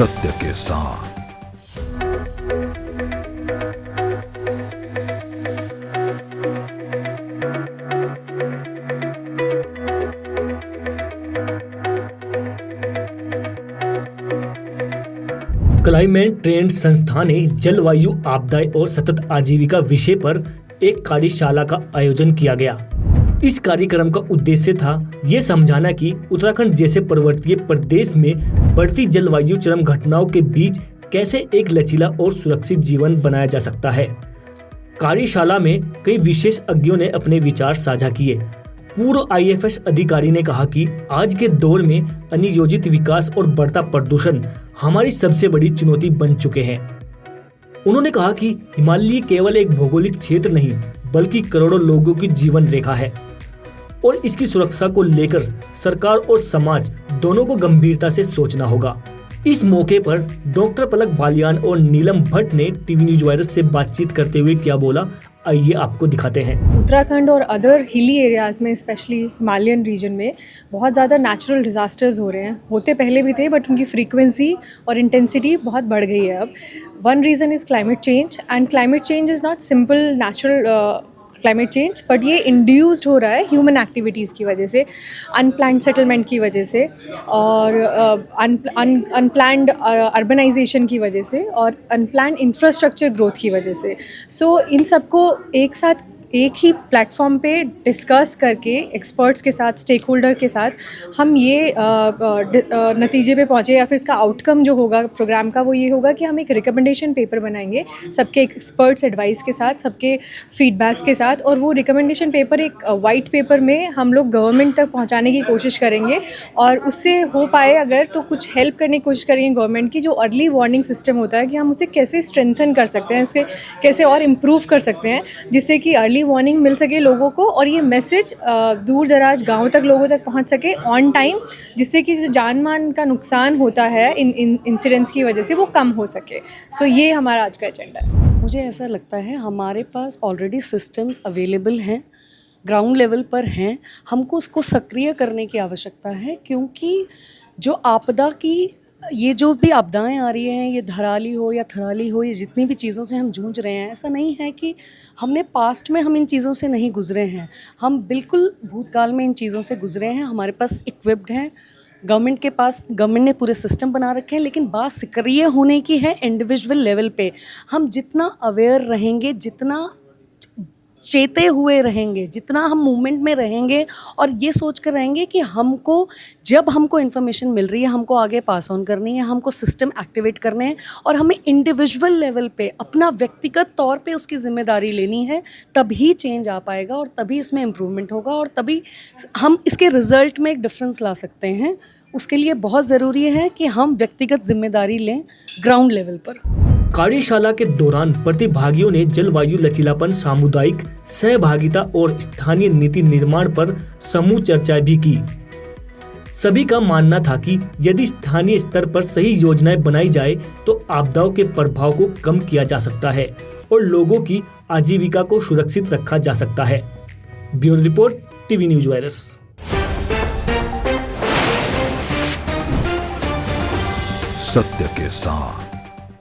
सत्य के साथ। क्लाइमेट ट्रेंड संस्था ने जलवायु आपदाएं और सतत आजीविका विषय पर एक कार्यशाला का आयोजन किया गया। इस कार्यक्रम का उद्देश्य था ये समझाना कि उत्तराखंड जैसे पर्वतीय प्रदेश में बढ़ती जलवायु चरम घटनाओं के बीच कैसे एक लचीला और सुरक्षित जीवन बनाया जा सकता है। कार्यशाला में कई विशेषज्ञों ने अपने विचार साझा किए। पूर्व IFS अधिकारी ने कहा कि आज के दौर में अनियोजित विकास और बढ़ता प्रदूषण हमारी सबसे बड़ी चुनौती बन चुके हैं। उन्होंने कहा कि हिमालय केवल एक भौगोलिक क्षेत्र नहीं बल्कि करोड़ों लोगों की जीवन रेखा है और इसकी सुरक्षा को लेकर सरकार और समाज दोनों को गंभीरता से सोचना होगा। इस मौके पर डॉक्टर पलक बालियान और नीलम भट्ट ने टीवी न्यूज वायरस से बातचीत करते हुए क्या बोला, आइए आपको दिखाते हैं। उत्तराखंड और अदर हिली एरियाज़ में, स्पेशली हिमालयन रीजन में बहुत ज़्यादा नेचुरल डिज़ास्टर्स हो रहे हैं। होते पहले भी थे बट उनकी फ्रीक्वेंसी और इंटेंसिटी बहुत बढ़ गई है अब। One reason is climate change, and climate change is not simple natural climate change, but ये इंड्यूस्ड हो रहा है ह्यूमन एक्टिविटीज़ की वजह से, अनप्लान्ड सेटलमेंट की वजह से और अनप्लान्ड अर्बनाइजेशन की वजह से और अनप्लान्ड इंफ्रास्ट्रक्चर ग्रोथ की वजह से। सो इन सबको एक साथ एक ही प्लेटफॉर्म पे डिस्कस करके एक्सपर्ट्स के साथ, स्टेक होल्डर के साथ हम ये नतीजे पे पहुँचे, या फिर इसका आउटकम जो होगा प्रोग्राम का वो ये होगा कि हम एक रिकमेंडेशन पेपर बनाएंगे सबके एक्सपर्ट्स एडवाइस के साथ, सबके फीडबैक्स के साथ, और वो रिकमेंडेशन पेपर एक वाइट पेपर में हम लोग गवर्नमेंट तक पहुँचाने की कोशिश करेंगे। और उससे हो पाए अगर तो कुछ हेल्प करने की कोशिश करेंगे गवर्नमेंट की, जो अर्ली वार्निंग सिस्टम होता है कि हम उसे कैसे स्ट्रेंथन कर सकते हैं, उसके कैसे और इम्प्रूव कर सकते हैं जिससे कि अर्ली वार्निंग मिल सके लोगों को और ये मैसेज दूर दराज गाँव तक लोगों तक पहुंच सके ऑन टाइम, जिससे कि जो जान मान का नुकसान होता है इन इंसिडेंट्स की वजह से वो कम हो सके। सो ये हमारा आज का एजेंडा है। मुझे ऐसा लगता है हमारे पास ऑलरेडी सिस्टम्स अवेलेबल हैं, ग्राउंड लेवल पर हैं, हमको उसको सक्रिय करने की आवश्यकता है, क्योंकि जो आपदा की ये जो भी आपदाएं आ रही हैं, ये धराली हो या थराली हो, ये जितनी भी चीज़ों से हम जूझ रहे हैं, ऐसा नहीं है कि हमने पास्ट में हम इन चीज़ों से नहीं गुजरे हैं। हम बिल्कुल भूतकाल में इन चीज़ों से गुजरे हैं। हमारे पास इक्विप्ड हैं, गवर्नमेंट ने पूरे सिस्टम बना रखे हैं, लेकिन बात सक्रिय होने की है इंडिविजुअल लेवल पे। हम जितना अवेयर रहेंगे, जितना चेते हुए रहेंगे, जितना हम मूवमेंट में रहेंगे और ये सोच कर रहेंगे कि जब हमको इन्फॉर्मेशन मिल रही है हमको आगे पास ऑन करनी है, हमको सिस्टम एक्टिवेट करने हैं और हमें इंडिविजुअल लेवल पे अपना व्यक्तिगत तौर पे उसकी जिम्मेदारी लेनी है, तभी चेंज आ पाएगा और तभी इसमें इम्प्रूवमेंट होगा और तभी हम इसके रिजल्ट में एक डिफरेंस ला सकते हैं। उसके लिए बहुत ज़रूरी है कि हम व्यक्तिगत जिम्मेदारी लें ग्राउंड लेवल पर। कार्यशाला के दौरान प्रतिभागियों ने जलवायु लचीलापन, सामुदायिक सहभागिता और स्थानीय नीति निर्माण पर समूह चर्चाएं भी की। सभी का मानना था कि यदि स्थानीय स्तर पर सही योजनाएं बनाई जाए तो आपदाओं के प्रभाव को कम किया जा सकता है और लोगों की आजीविका को सुरक्षित रखा जा सकता है। Bureau report, TV news virus. सत्य के साथ।